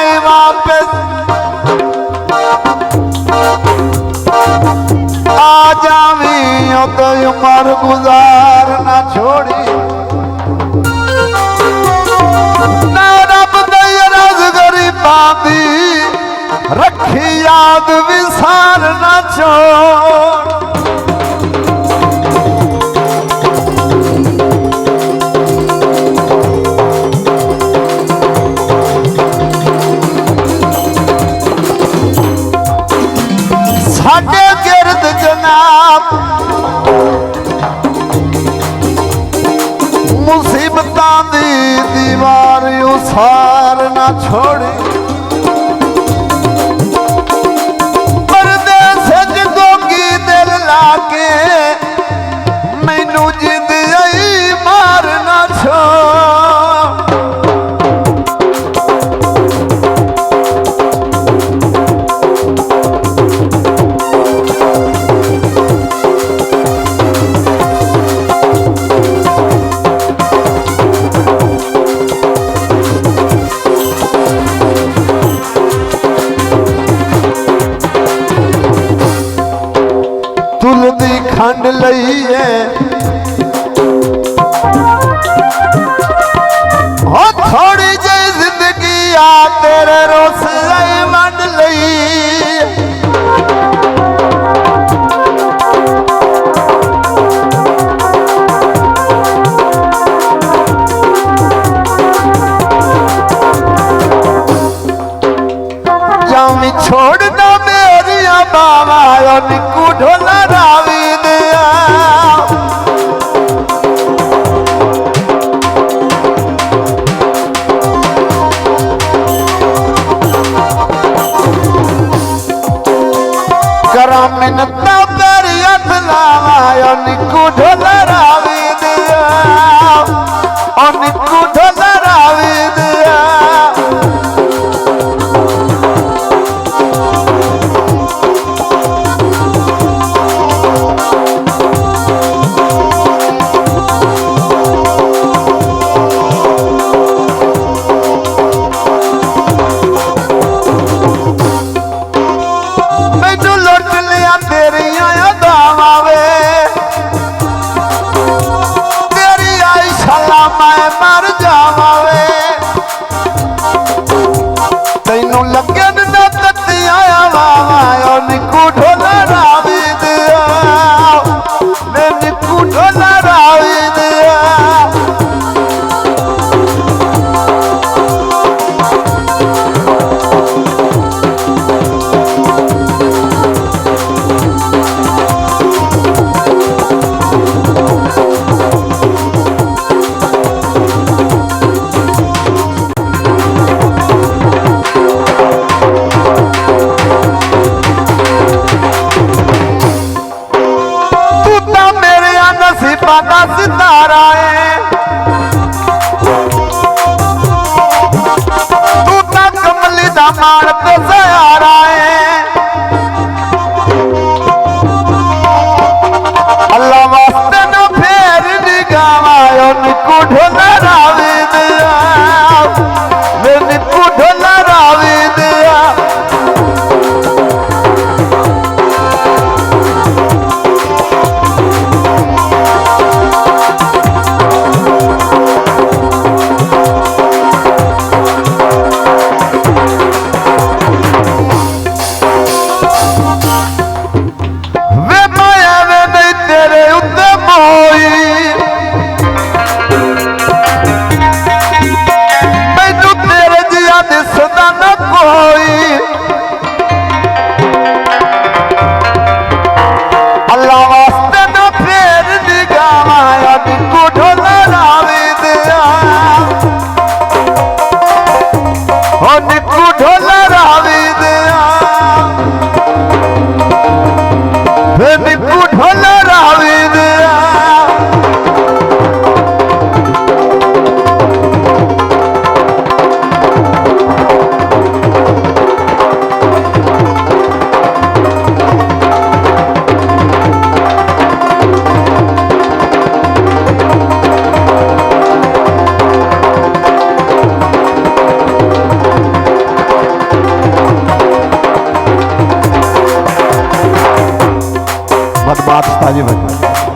आई वापस आ जावी तो उम्र गुजार ना छोड़ी ना रब दई रज गरीबां दी रखी याद विसार ना छोड़ साडे गिरद जनाब मुसीबतां दी दीवार उसार ना छोड़ी परदेस च गोगी दिल लाके मैनू जिंद आई मार ना छोड़ तुलदी खंड लई है हो थोड़ी जी जिंदगी आ तेरे रोस वंड लई जामी छोड़ दो मेरिया बाबा निकू ढोला रावी दिया करा मिन्नता तेरी हथ लावा निकू ढोला रावी दिया निकू ढोला रावी दिया सितारा है तू ता कमली दा माण ते सयारा है अल्लाह वास्ते न फेर निगावायो निकू ढोला रावी दिया मैं निकू ढोला रावी दिया आप ताली बजाओ।